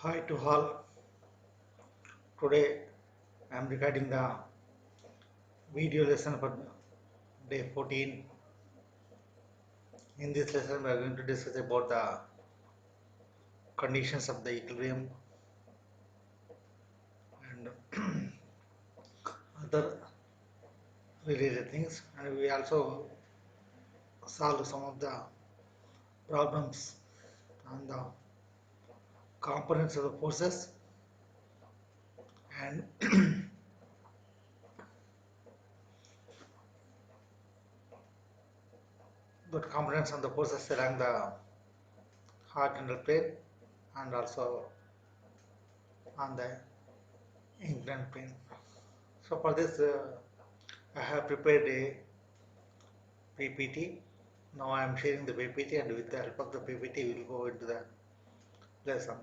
Hi to all. Today I am recording the video lesson for day 14. In this lesson, we are going to discuss about the conditions of the equilibrium and other related things, and we also solve some of the problems on the components of the forces and the components of the forces along the horizontal plane and also on the inclined plane. So for this, I have prepared a PPT. Now I am sharing the PPT, and with the help of the PPT we will go into the lesson.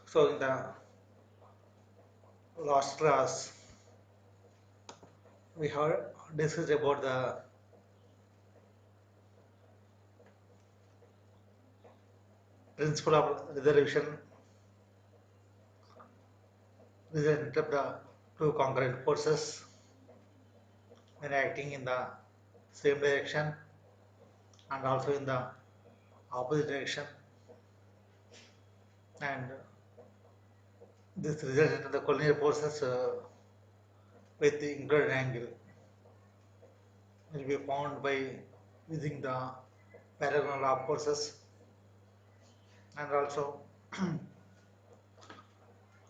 So in the last class we have discussed about the principle of resolution resultant of the two concurrent forces when acting in the same direction and also in the opposite direction, and this resultant of the collinear forces with the inclined angle will be found by using the parallel law of forces, and also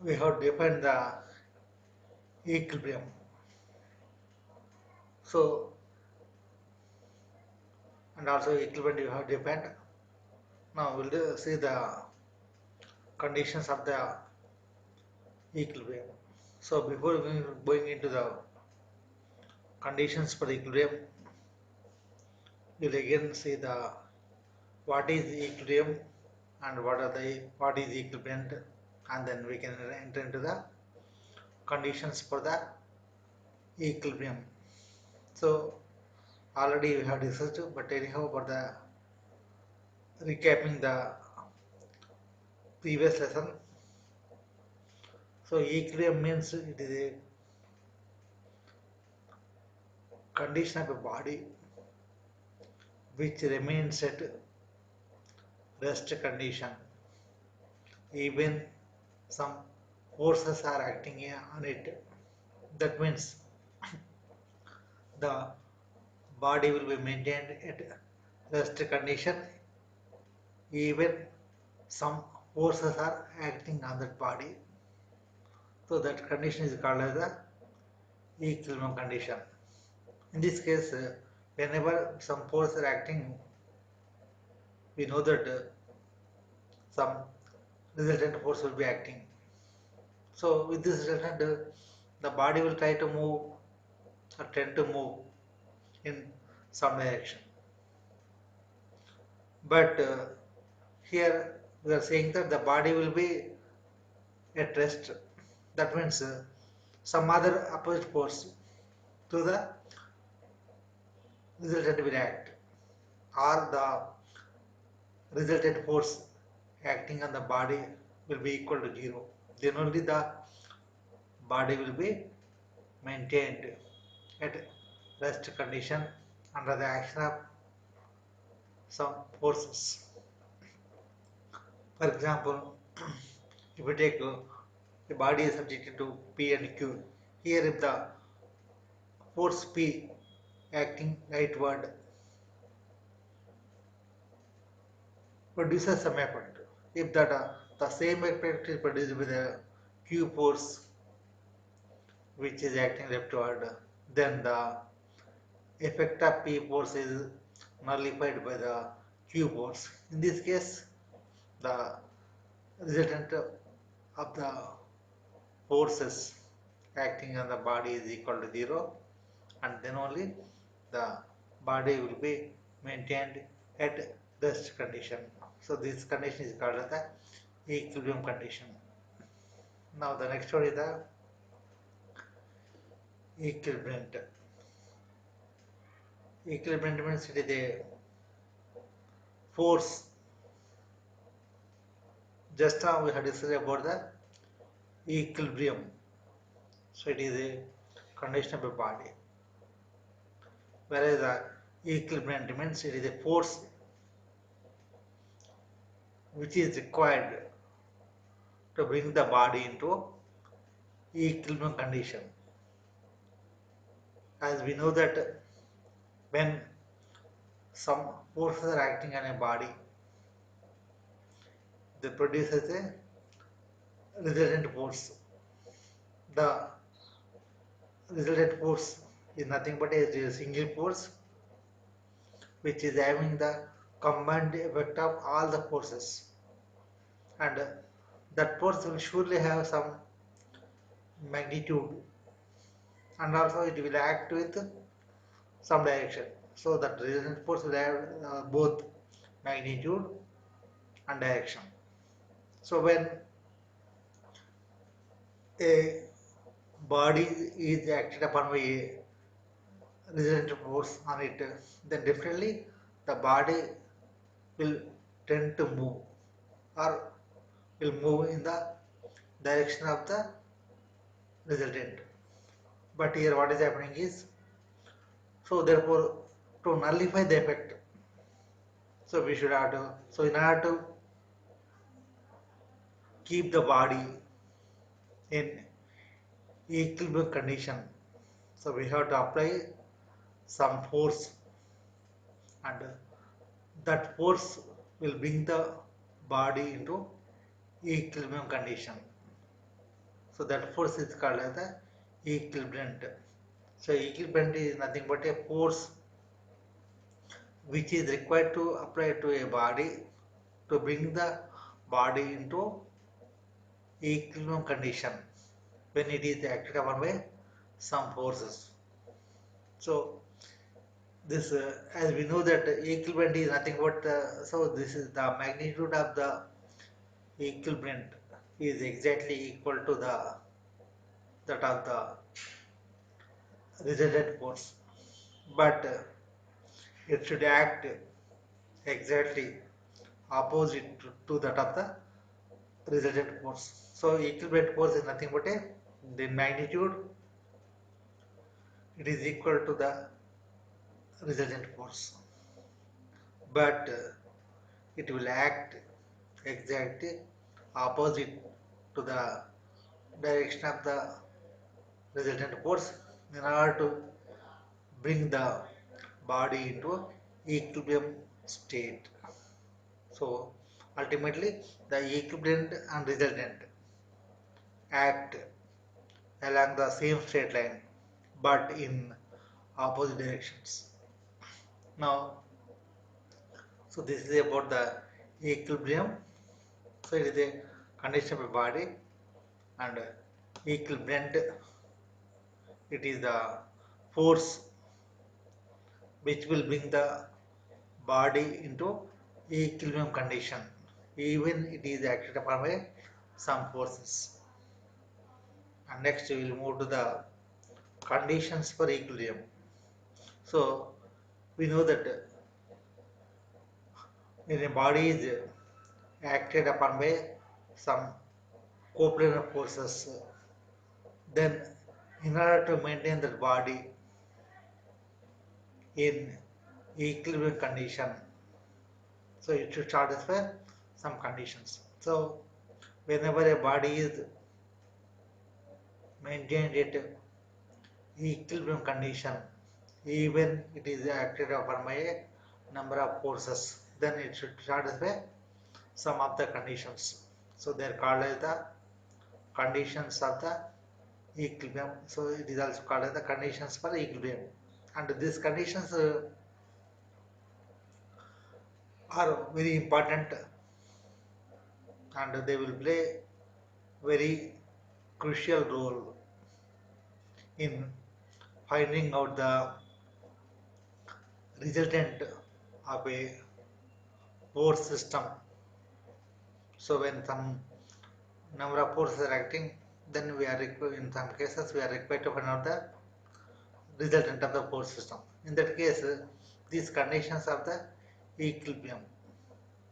we have defined the equilibrium. So, and also equilibrium you have defined. Now we'll see the conditions of the equilibrium. So before we going into the conditions for the equilibrium, we'll again see the what is equilibrium and what is equilibrium, and then we can enter into the conditions for the equilibrium. So already we have discussed, but anyhow, for the recapping the previous lesson. So equilibrium means it is a condition of a body which remains at rest condition even some forces are acting on it. That means the body will be maintained at rest condition even some forces are acting on that body. So that condition is called as the equilibrium condition. In this case, whenever some force are acting, we know that some resultant force will be acting. So with this resultant, the body will try to move or tend to move in some direction. But here we are saying that the body will be at rest. That means some other opposite force to the resultant will act, or the resultant force acting on the body will be equal to zero. Then only the body will be maintained at rest condition under the action of some forces. For example, if we take the body is subjected to P and Q, here if the force P acting rightward produces some effect, if that the same effect is produced with the Q force which is acting leftward, then the effect of P force is nullified by the Q force. In this case, the resultant of the forces acting on the body is equal to zero, and then only the body will be maintained at rest condition. So this condition is called as the equilibrium condition. Now the next one is the equilibrium. Equilibrium means it is a force. Just now we had discussed about the equilibrium. So it is a condition of a body. Whereas the equilibrium means it is a force which is required to bring the body into equilibrium condition. As we know that when some forces are acting on a body, they produce as a resultant force. The resultant force is nothing but a single force which is having the combined effect of all the forces, and that force will surely have some magnitude, and also it will act with some direction. So that resultant force will have both magnitude and direction. So when a body is acted upon by a resultant force on it, then definitely the body will tend to move, or will move in the direction of the resultant. But here what is happening is, so therefore to nullify the effect, so we should have to, so in order to keep the body in equilibrium condition, so we have to apply some force, and that force will bring the body into equilibrium condition. So that force is called as the equilibrant. So equilibrant is nothing but a force which is required to apply to a body to bring the body into equilibrium condition when it is acted upon by some forces. So this, as we know that equilibrant is nothing but, so this is the magnitude of the equilibrant is exactly equal to the that of the resultant force, but it should act exactly opposite to that of the resultant force. So equilibrant force is nothing but a, the magnitude, it is equal to the resultant force, but it will act exactly opposite to the direction of the resultant force in order to bring the body into equilibrium state. So ultimately the equilibrant and resultant act along the same straight line but in opposite directions. Now, so this is about the equilibrium. So it is a condition of a body, and equilibrant, it is the force which will bring the body into equilibrium condition even it is acted upon by some forces. And next we will move to the conditions for equilibrium. So we know that when a body is acted upon by some coplanar forces, then in order to maintain that body in equilibrium condition, so it should satisfy some conditions. So whenever a body is maintained at equilibrium condition, even it is acted upon by a number of forces, then it should satisfy some of the conditions. So they are called as the conditions of the equilibrium. So it is also called as the conditions for equilibrium. And these conditions are very important, and they will play very crucial role in finding out the resultant of a force system. So when some number of forces are acting, then we are in some cases we are required to find out the resultant of the force system. In that case, these conditions of the equilibrium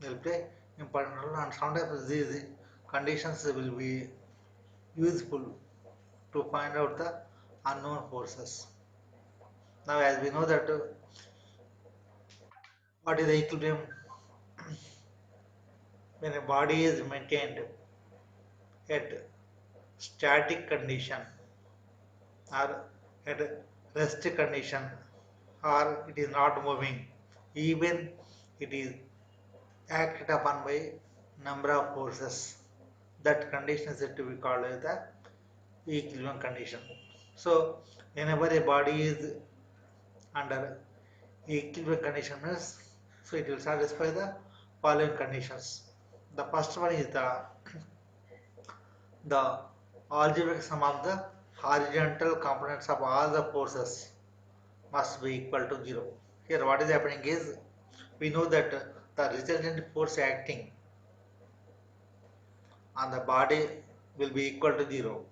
will play important role, and sometimes these conditions will be useful to find out the unknown forces. Now, as we know that what is the equilibrium? When a body is maintained at static condition or at rest condition, or it is not moving, even it is acted upon by number of forces, that condition is to be called as the equilibrium condition. So whenever a body is under equilibrium condition means, so it will satisfy the following conditions. The first one is the algebraic sum of the horizontal components of all the forces must be equal to 0. Here what is happening is, we know that the resultant force acting on the body will be equal to 0.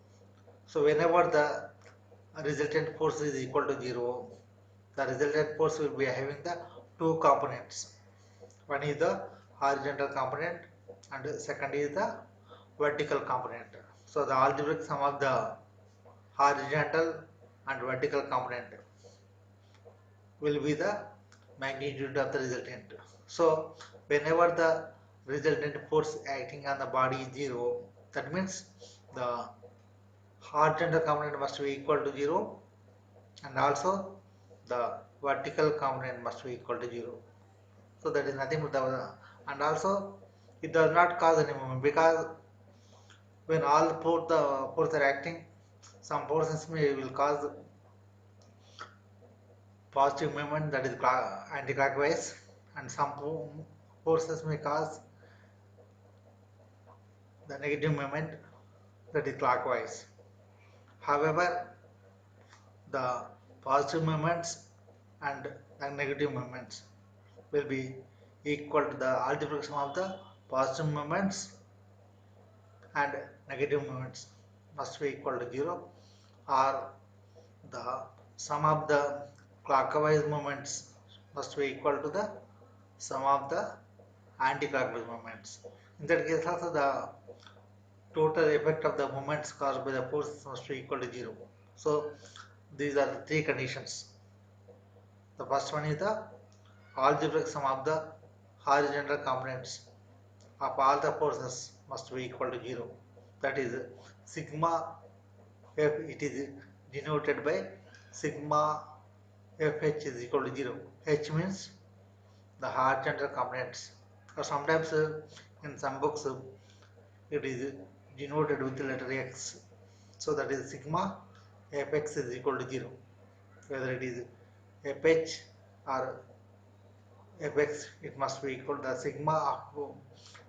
So whenever the resultant force is equal to 0, the resultant force will be having the two components. One is the horizontal component and second is the vertical component. So the algebraic sum of the horizontal and vertical component will be the magnitude of the resultant. So whenever the resultant force acting on the body is 0, that means the horizontal component must be equal to 0, and also the vertical component must be equal to 0. So that is nothing but the, and also it does not cause any movement, because when all the forces are acting, some forces may will cause positive movement, that is anti-clockwise, and some forces may cause the negative movement, that is clockwise. However, the positive movements and the negative movements will be equal to the algebraic sum of the positive moments and negative moments must be equal to 0, or the sum of the clockwise moments must be equal to the sum of the anti-clockwise moments. In that case also the total effect of the moments caused by the force must be equal to 0. So these are the three conditions. The first one is the algebraic sum of the horizontal components of all the forces must be equal to 0. That is sigma f, it is denoted by sigma fh is equal to 0. H means the horizontal components, or sometimes in some books it is denoted with the letter x. So that is sigma fx is equal to 0. Whether it is fh or fx, it must be equal to the sigma of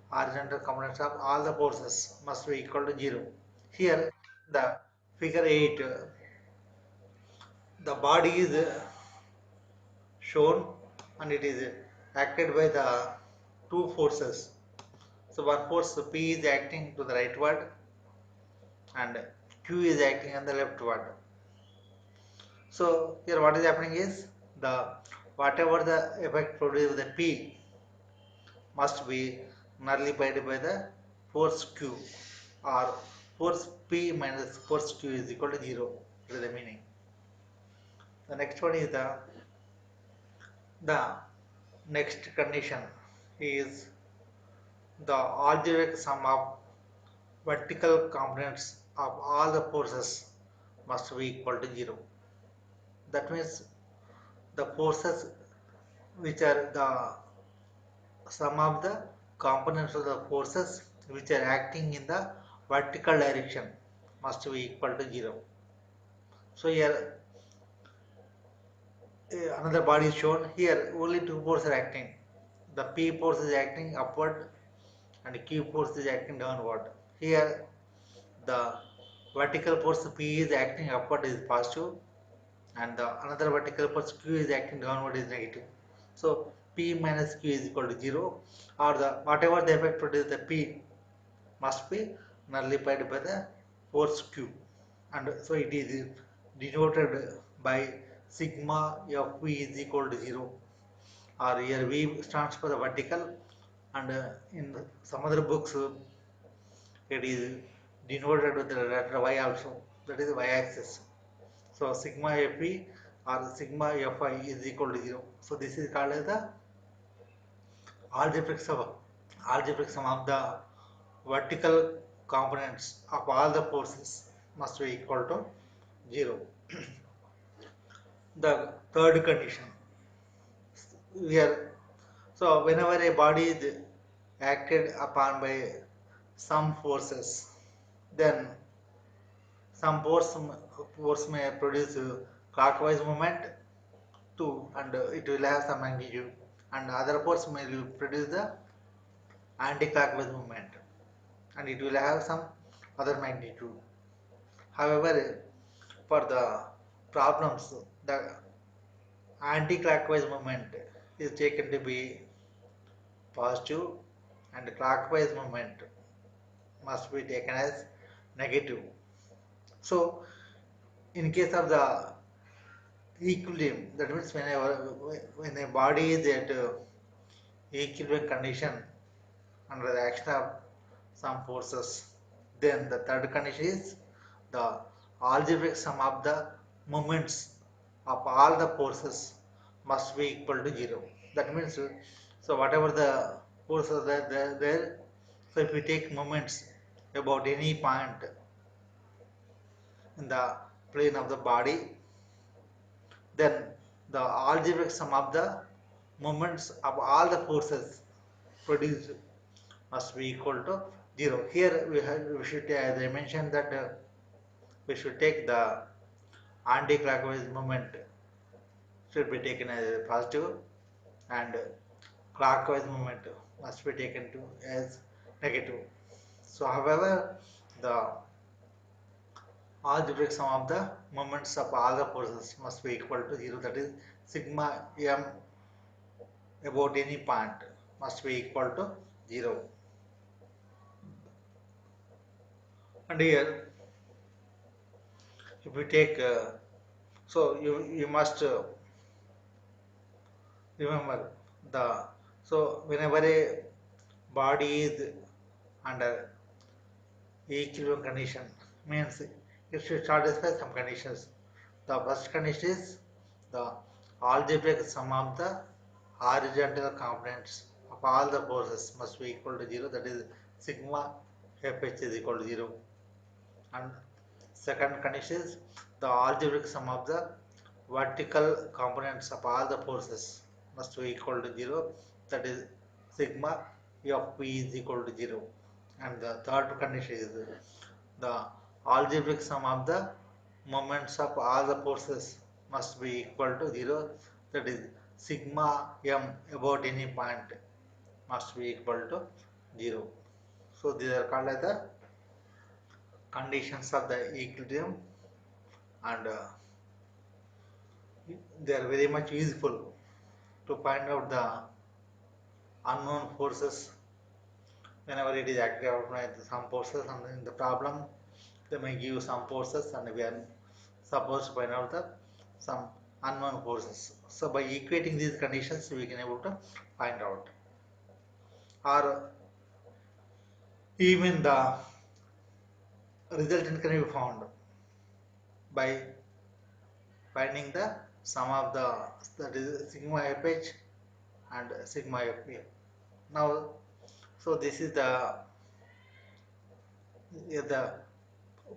horizontal components of all the forces must be equal to 0. Here the figure 8, the body is shown and it is acted by the two forces. So one force P is acting to the rightward and Q is acting on the leftward. So here what is happening is, the whatever the effect produced with the P must be nullified by the force Q, or force P minus force Q is equal to 0. That is the meaning. The next one is the next condition is the algebraic sum of vertical components of all the forces must be equal to 0. That means the forces which are the sum of the components of the forces which are acting in the vertical direction must be equal to 0. So here another body is shown. Here only two forces are acting. The P force is acting upward and Q force is acting downward. Here the vertical force P is acting upward is positive, and the another vertical force Q is acting downward is negative. So P minus Q is equal to 0, or the whatever the effect produced the P must be nullified by the force Q, and so it is denoted by sigma Fv is equal to 0, or here V stands for the vertical, and in some other books it is denoted with the letter Y also, that is y-axis. So sigma Fv or sigma Fi is equal to 0. So this is called as the algebraic sum. Algebraic sum of the vertical components of all the forces must be equal to 0. The third condition here, so whenever a body is acted upon by some forces, then some force may produce clockwise movement too, and it will have some magnitude, and other force may produce the anti-clockwise movement, and it will have some other magnitude. However, for the problems, the anti-clockwise movement is taken to be positive, and clockwise movement must be taken as negative. So, in case of the equilibrium, that means when a body is at equilibrium condition under the action of some forces, then the third condition is the algebraic sum of the moments of all the forces must be equal to 0. That means, so whatever the forces are there, so if we take moments about any point in the plane of the body, then the algebraic sum of the moments of all the forces produced must be equal to 0. Here we should, as I mentioned, that we should take the anti-clockwise moment should be taken as positive, and clockwise moment must be taken to as negative. So, however, the algebraic sum of the moments of all the forces must be equal to 0. That is sigma m about any point must be equal to 0. And here, if we take, so you must remember the, so whenever a body is under equilibrium condition, means it should satisfy some conditions. The first condition is the algebraic sum of the horizontal components of all the forces must be equal to 0. That is sigma Fh is equal to 0. And second condition is the algebraic sum of the vertical components of all the forces must be equal to 0. That is sigma Fp is equal to 0. And the third condition is the algebraic sum of the moments of all the forces must be equal to 0. That is sigma m about any point must be equal to 0. So these are called as the conditions of the equilibrium, and they are very much useful to find out the unknown forces whenever it is active by some forces, and in the problem they may give some forces and we are supposed to find out the some unknown forces. So by equating these conditions we can able to find out, or even the resultant can be found by finding the sum of the, that is sigma fh and sigma fp. Now, so this is the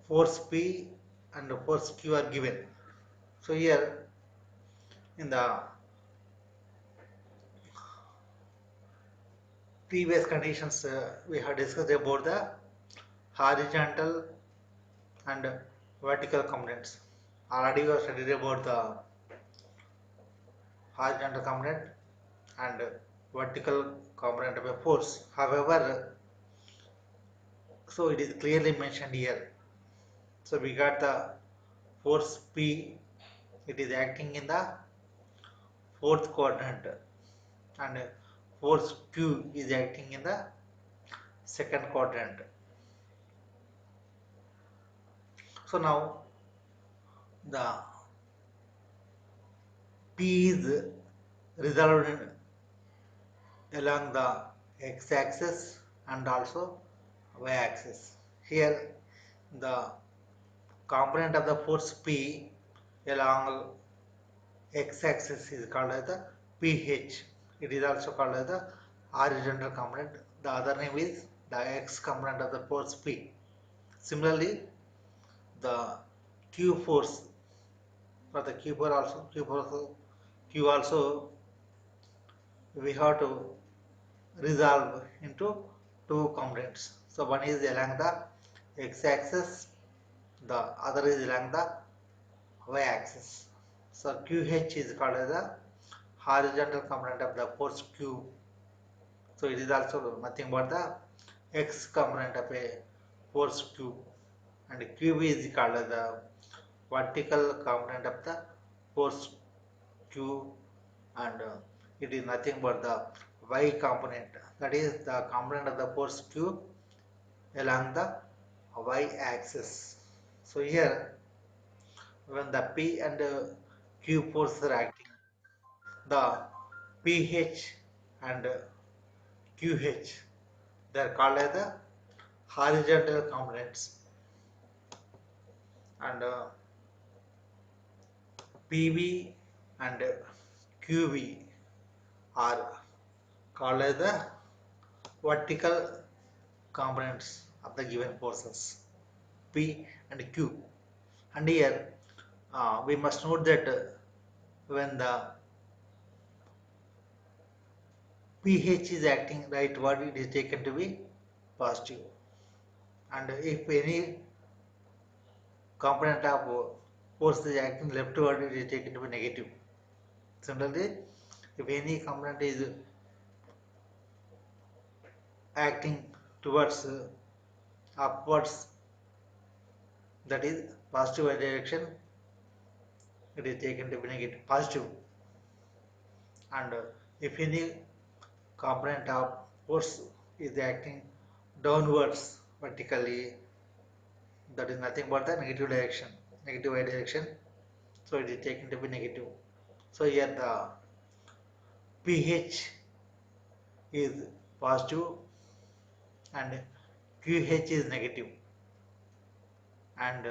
force P and force Q are given. So here in the previous conditions we have discussed about the horizontal and vertical components. Already we have studied about the horizontal component and vertical component of a force. However, so it is clearly mentioned here. So we got the force P, it is acting in the fourth quadrant, and force Q is acting in the second quadrant. So now the P is resolved along the x-axis and also y-axis. Here the component of the force P along x-axis is called as the pH. It is also called as the horizontal component. The other name is the x component of the force P. Similarly, the Q force for the Q also we have to resolve into two components. So one is along the x-axis, the other is along the y-axis. So QH is called as the horizontal component of the force Q. So it is also nothing but the x component of a force Q, and QB is called as the vertical component of the force Q, and it is nothing but the y component, that is the component of the force Q along the y axis. So here when the P and Q forces are acting, the PH and QH, they are called as the horizontal components, and PV and QV are called as the vertical components of the given forces P and Q. And here we must note that when the pH is acting rightward, it is taken to be positive, and if any component of force is acting leftward, it is taken to be negative. Similarly, if any component is acting towards upwards, that is positive y direction, it is taken to be negative positive, and if any component of force is acting downwards vertically, that is nothing but the negative direction, negative y direction, so it is taken to be negative. So here the pH is positive and QH is negative, and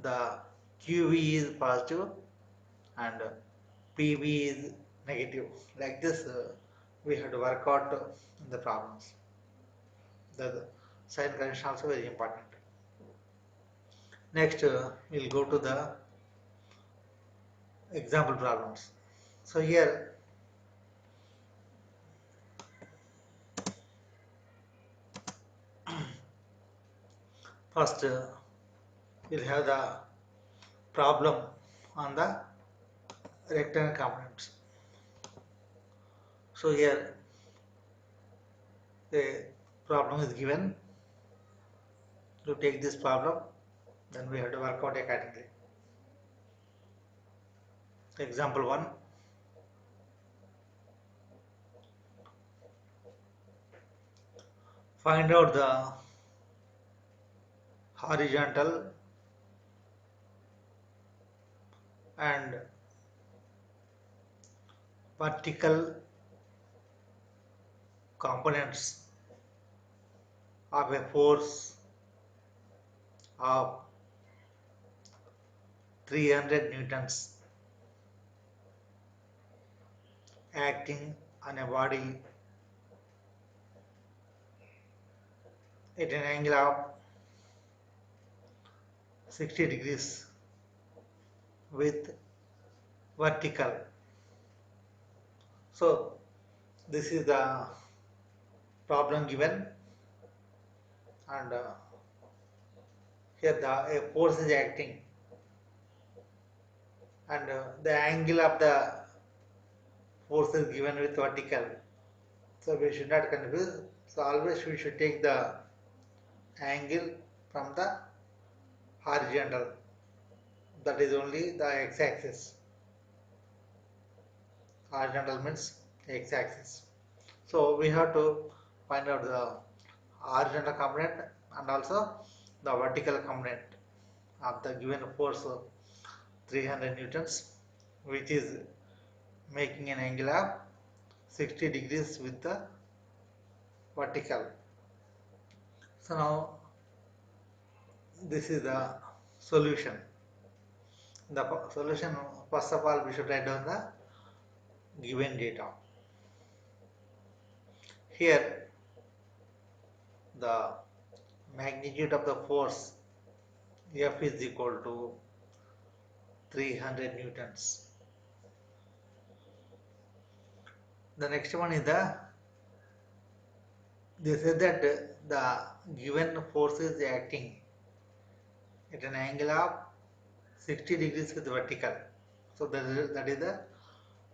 the QV is positive and PV is negative. Like this, we have to work out the problems. The sign convention also very important. Next, we'll go to the example problems. So here, first we'll have the problem on the rectangle components. So here, the problem is given. To take this problem, then we have to work out accordingly. Example 1. Find out the horizontal and vertical components of a force of 300 newtons acting on a body at an angle of 60 degrees with vertical. So this is the problem given, and here the a force is acting, and the angle of the force is given with vertical. So we should not confuse. So always we should take the angle from the horizontal. That is only the x-axis. Horizontal means x-axis. So we have to find out the horizontal component and also the vertical component. of the given force of 300 newtons, which is making an angle of 60 degrees with the vertical. So now this is the solution. The solution, first of all, we should write down the given data. Here the magnitude of the force F is equal to 300 newtons. The next one is they said that the given force is acting at an angle of 60 degrees with vertical. So that is the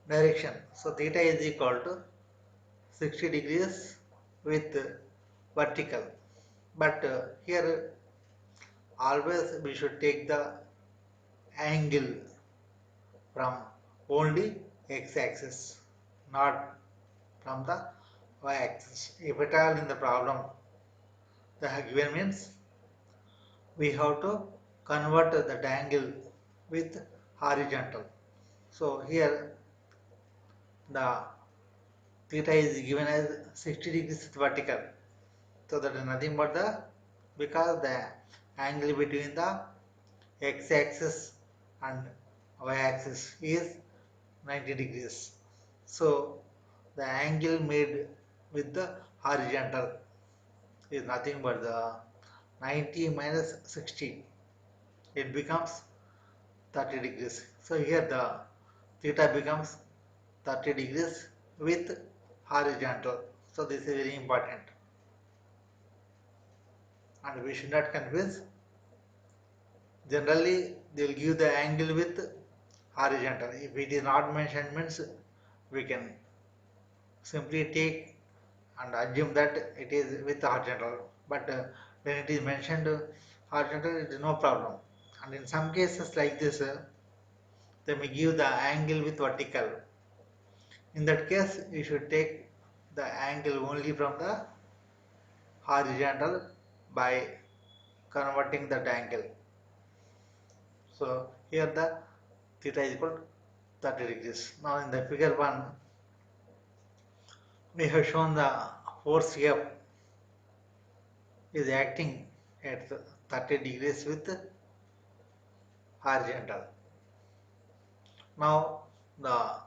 direction. So theta is equal to 60 degrees with vertical. But here always we should take the angle from only x-axis, not from the y-axis. If at all in the problem the given means we have to convert that angle with horizontal. So here the theta is given as 60 degrees vertical. So that is nothing but the, because the angle between the x-axis and y-axis is 90 degrees. So the angle made with the horizontal is nothing but the 90 minus 60. It becomes 30 degrees. So here the theta becomes 30 degrees with horizontal. So this is very important. And we should not confuse. Generally, they will give the angle with horizontal. If it is not mentioned means we can simply take and assume that it is with horizontal. But when it is mentioned horizontal, it is no problem. And in some cases like this, they may give the angle with vertical. In that case, you should take the angle only from the horizontal by converting that angle. So here the theta is equal to 30 degrees. Now in the figure 1, we have shown the force F is acting at 30 degrees with horizontal. Now the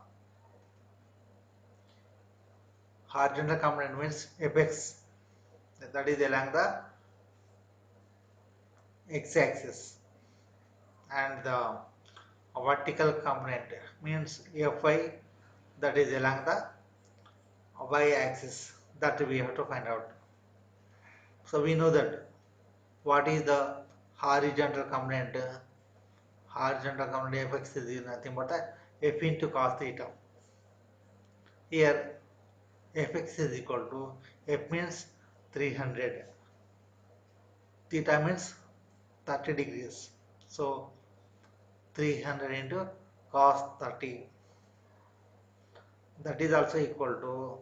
horizontal component means Fx, that is along the x-axis, and the vertical component means Fy, that is along the y-axis, that we have to find out. So we know that what is the horizontal component. Horizontal component Fx is nothing but the f into cos theta. Here Fx is equal to, f means 300, theta means 30 degrees. So 300 into cos 30, that is also equal to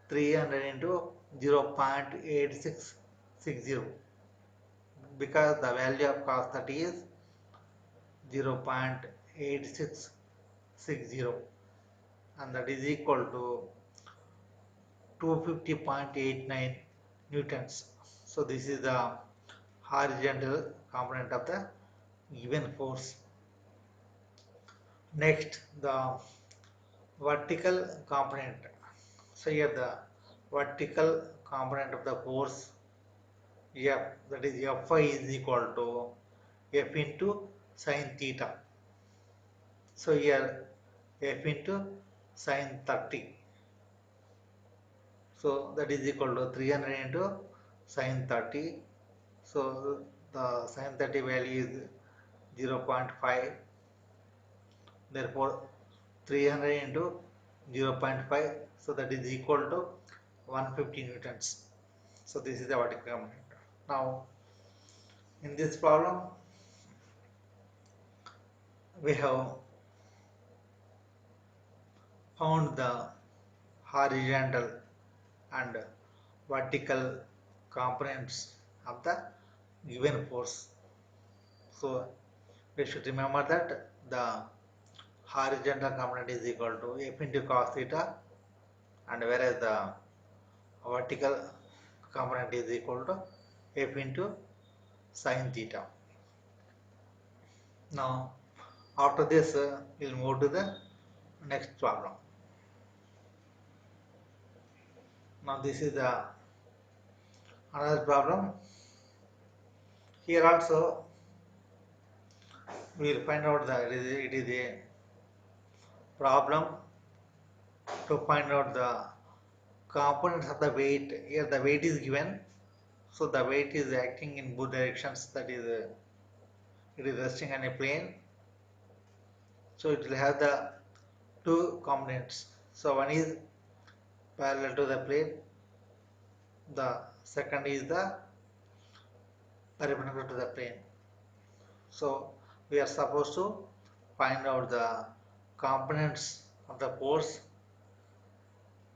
300 into 0.8660, because the value of cos 30 is 0.8660, and that is equal to 250.89 newtons. So this is the horizontal component of the given force. Next, the vertical component. So here the vertical component of the force F, that is Fy, is equal to F into sine theta. So here F into sine 30. So that is equal to 300 into sine 30. So the sine 30 value is 0.5. Therefore 300 into 0.5. So that is equal to 150 newtons. So this is the vertical component. Now in this problem we have found the horizontal and vertical components of the given force. So we should remember that the horizontal component is equal to f into cos theta, and whereas the vertical component is equal to f into sin theta. Now after this we'll move to the next problem. Now this is the another problem. Here also we will find out that it is a problem to find out the components of the weight. Here the weight is given, so the weight is acting in both directions, that is it is resting on a plane, so it will have the two components. So one is parallel to the plane, the second is the perpendicular to the plane. So we are supposed to find out the components of the force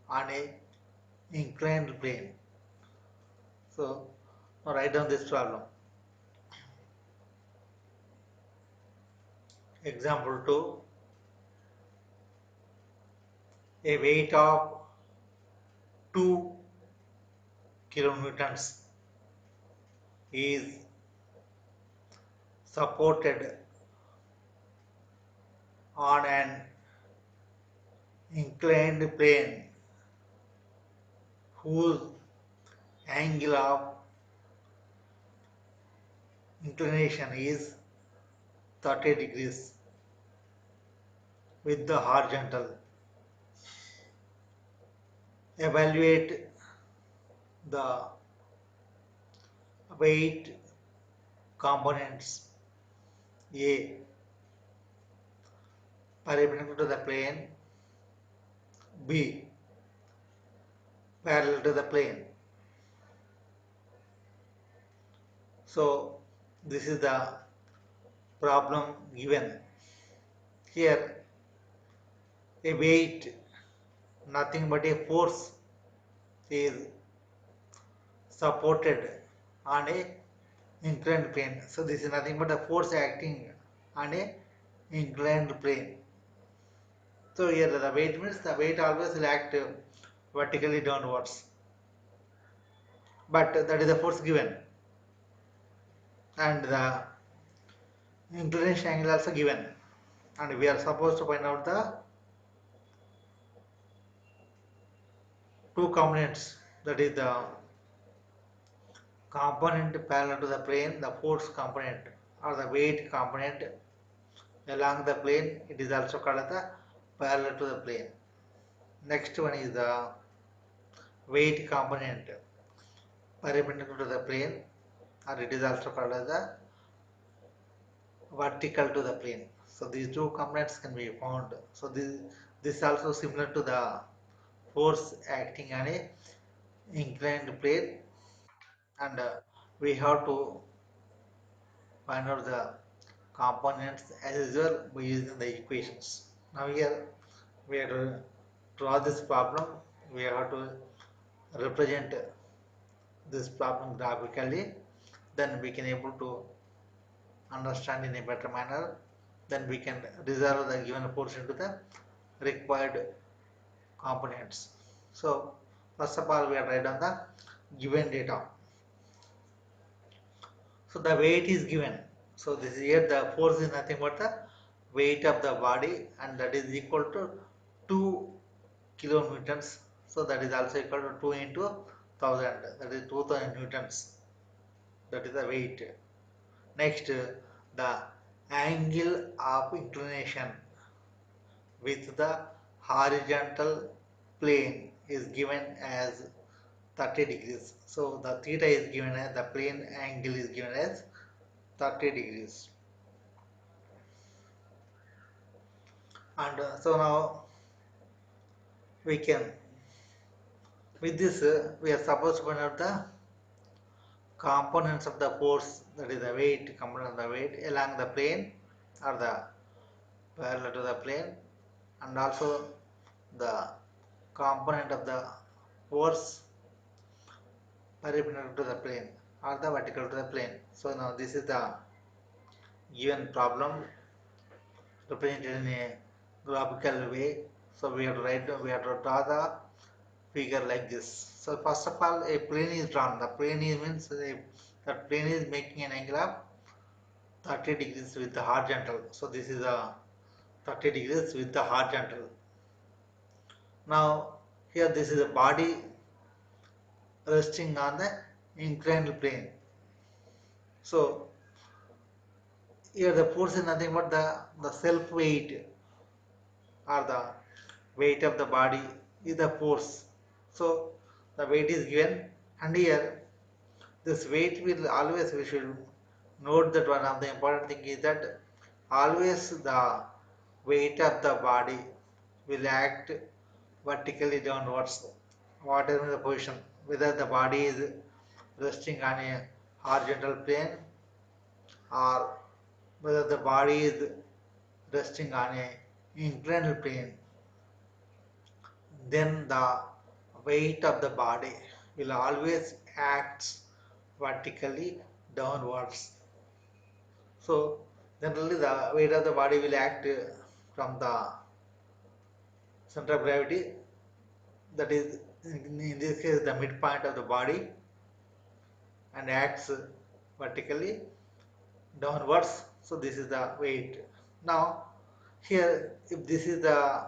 on a inclined plane. So now write down this problem. Example 2, a weight of 2 kilonewtons is supported on an inclined plane whose angle of inclination is 30 degrees with the horizontal. Evaluate the weight components. A. Perpendicular to the plane. B. Parallel to the plane. So this is the problem given. Here a weight, nothing but a force, is supported on a inclined plane. So this is nothing but a force acting on a inclined plane. So here the weight means the weight always will act vertically downwards. But that is the force given, and the inclination angle also given, and we are supposed to find out the two components, that is the component parallel to the plane, the force component, or the weight component along the plane. It is also called as the parallel to the plane. Next one is the weight component perpendicular to the plane, or it is also called as the vertical to the plane. So these two components can be found. So this also similar to the force acting on a inclined plane, and we have to find out the components as usual by using the equations. Now here we have to draw this problem. We have to represent this problem graphically. Then we can able to understand in a better manner. Then we can resolve the given portion to the required components. So first of all we are write down the given data. So the weight is given. So this is here the force is nothing but the weight of the body, and that is equal to 2 kilonewtons. So that is also equal to 2 into 1000, that is 2000 newtons. That is the weight. Next, the angle of inclination with the horizontal plane is given as 30 degrees. So the theta is given as, the plane angle is given as 30 degrees. And so now we can, with this we are supposed to find out the components of the force, that is the weight, component of the weight along the plane or the parallel to the plane, and also the component of the force perpendicular to the plane or the vertical to the plane. So now this is the given problem represented in a graphical way. So we have to draw the figure like this. So first of all, a plane is drawn. The plane is means that plane is making an angle of 30 degrees with the horizontal. So this is a 30 degrees with the horizontal. Now here this is a body resting on the inclined plane. So here the force is nothing but the self weight or the weight of the body is the force. So the weight is given, and here this weight will always, we should note that one of the important thing is that always the weight of the body will act vertically downwards, whatever the position, whether the body is resting on a horizontal plane or whether the body is resting on a inclined plane, then the weight of the body will always act vertically downwards. So generally the weight of the body will act from the center of gravity, that is in this case the midpoint of the body, and acts vertically downwards. So this is the weight. Now here if this is the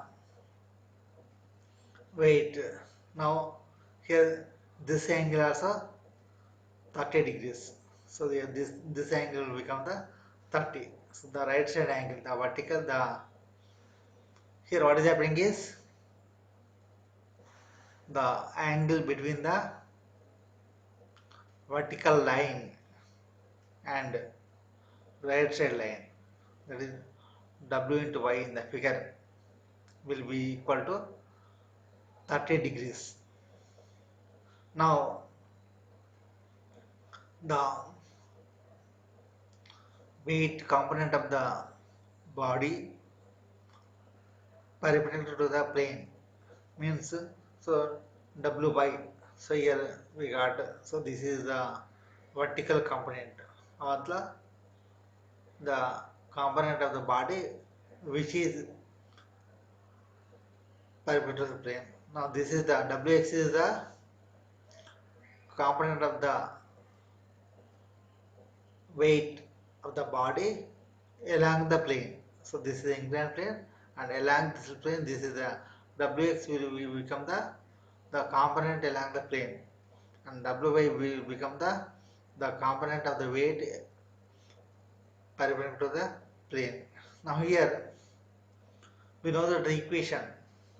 weight, now here this angle also 30 degrees. So this angle will become the 30. So the right side angle, the vertical, the here what is happening is the angle between the vertical line and right side line, that is W into Y in the figure, will be equal to 30 degrees. Now the weight component of the body perpendicular to the plane means, so W by, so here we got, so this is the vertical component or the component of the body which is perpendicular to the plane. Now this is the Wx is the component of the weight of the body along the plane. So this is the inclined plane, and along this plane this is the Wx will become the component along the plane, and Wy will become the component of the weight perpendicular to the plane. Now here we know that the equation,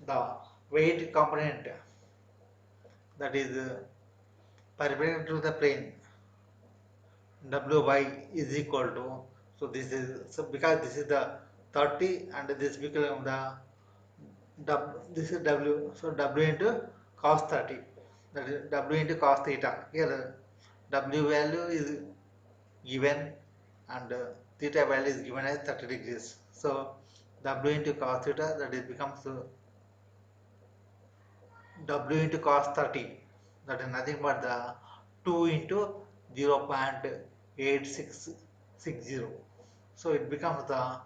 the weight component that is perpendicular to the plane, Wy is equal to, so this is, so because this is the 30 and this become the this is W, so W into cos 30, that is W into cos theta. Here W value is given and theta value is given as 30 degrees. So W into cos theta, that is becomes W into cos 30, that is nothing but the 2 into 0.8660. So it becomes the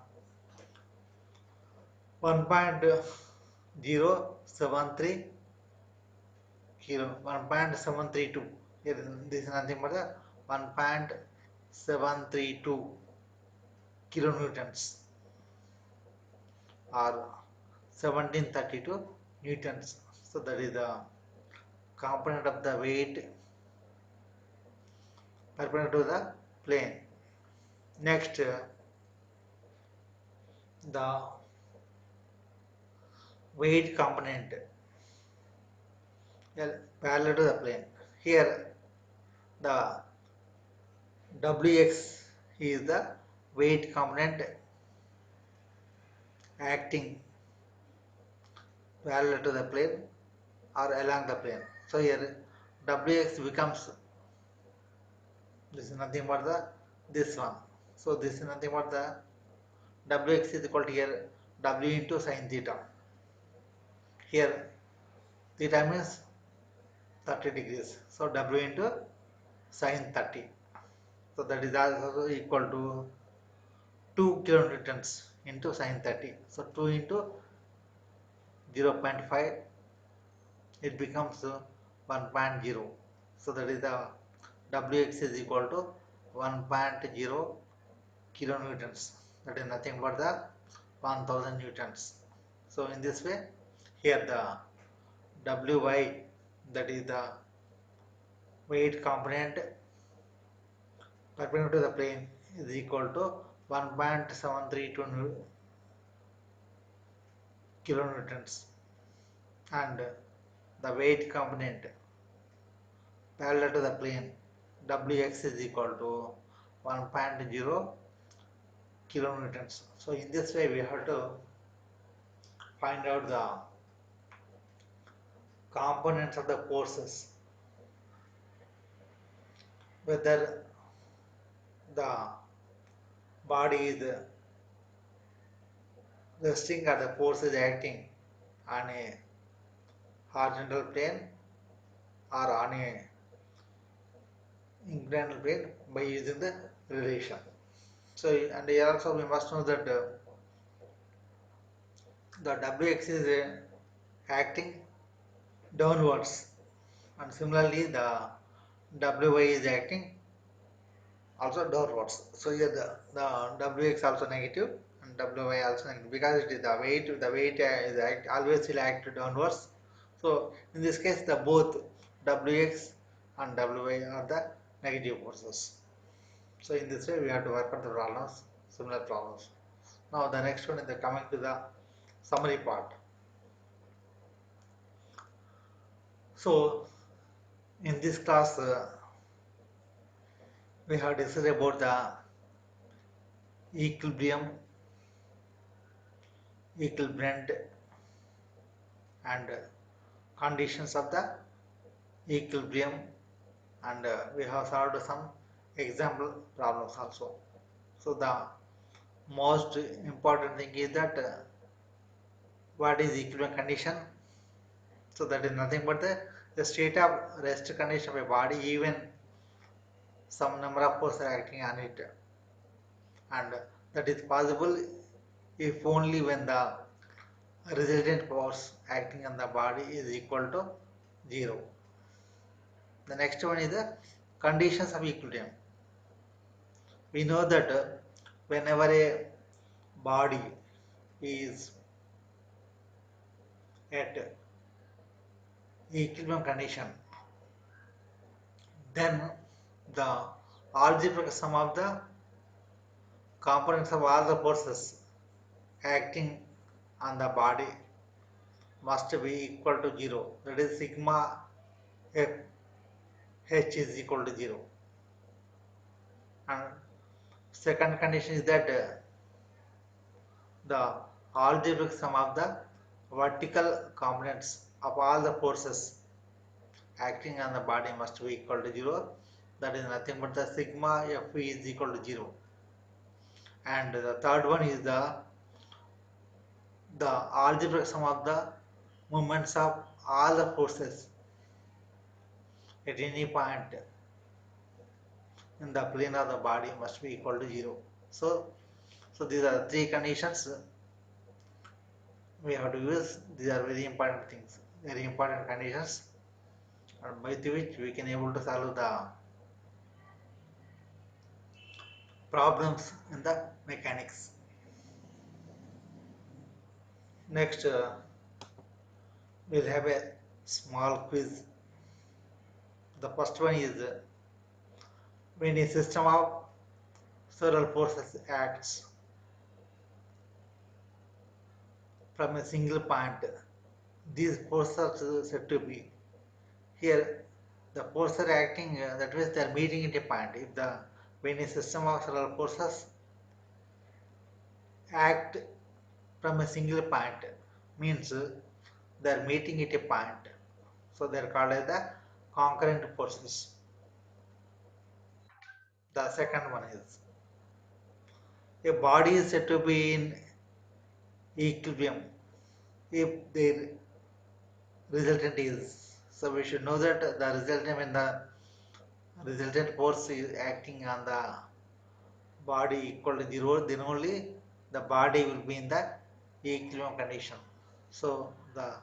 1.073 kilo, 1.732. Here this is nothing but the 1.732 kilonewtons or 1732 newtons. So that is the component of the weight perpendicular to the plane. Next, the weight component parallel to the plane. Here the Wx is the weight component acting parallel to the plane or along the plane. So here Wx becomes, this is nothing but this one. So this is nothing but the Wx is equal to here W into sin theta. Here theta means 30 degrees. So W into sin 30. So that is also equal to 2 kilonewtons into sin 30. So 2 into 0.5, it becomes 1.0. So that is the Wx is equal to 1.0 kilonewtons. That is nothing but the 1000 newtons. So in this way, here the Wy, that is the weight component perpendicular to the plane, is equal to 1.732 kilonewtons, and the weight component parallel to the plane Wx is equal to 1.0 kilonewtons. So in this way we have to find out the components of the forces, whether the body is resting or the force is acting on a horizontal plane or on a inclined plane by using the relation. So and here also we must know that the Wx is acting downwards, and similarly the Wy is acting also downwards. So here the Wx also negative and Wy also negative, because it is the weight is always will act downwards. So in this case the both Wx and Wy are the negative forces. So in this way we have to work on the problems, similar problems. Now the next one is coming to the summary part. So in this class we have discussed about the equilibrium, equilibrant, and conditions of the equilibrium, and we have solved some example problems also. So the most important thing is that what is equilibrium condition? So that is nothing but the state of rest condition of a body, even some number of forces are acting on it, and that is possible if only when the resultant force acting on the body is equal to 0. The next one is the conditions of equilibrium. We know that whenever a body is at equilibrium condition, then the algebraic sum of the components of all the forces acting on the body must be equal to 0. That is sigma f h is equal to 0. And second condition is that the algebraic sum of the vertical components of all the forces acting on the body must be equal to 0. That is nothing but the sigma f is equal to 0. And the third one is the algebraic sum of the moments of all the forces at any point in the plane of the body must be equal to 0. So these are three conditions we have to use. These are very important things, very important conditions, by which we can able to solve the problems in the mechanics. Next, we'll have a small quiz. The first one is when a system of several forces acts from a single point, these forces are said to be. Here the forces are acting, that means they are meeting at a point. If the when a system of several forces act from a single point, means they are meeting at a point. So they are called as the concurrent forces. The second one is a body is said to be in equilibrium if their resultant is. So we should know that the resultant, when the resultant force is acting on the body equal to 0, then only the body will be in the equilibrium condition. So the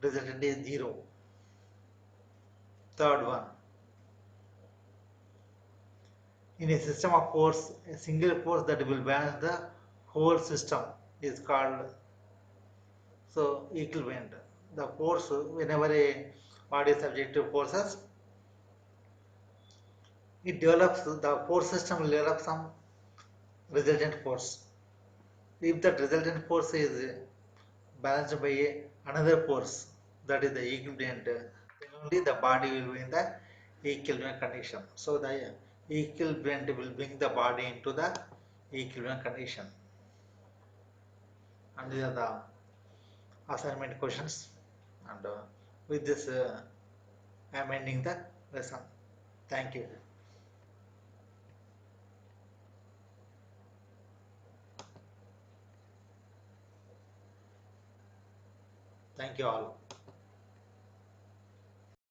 resultant is 0. Third one, in a system of force, a single force that will balance the whole system is called equilibrium. The force, whenever a body is subject to forces, it develops, the force system will develop some resultant force. If that resultant force is balanced by another force, that is the equilibrium, then only the body will be in the equilibrium condition. So the equilibrium will bring the body into the equilibrium condition. And these are the assignment questions. And with this, I am ending the lesson. Thank you. Thank you all.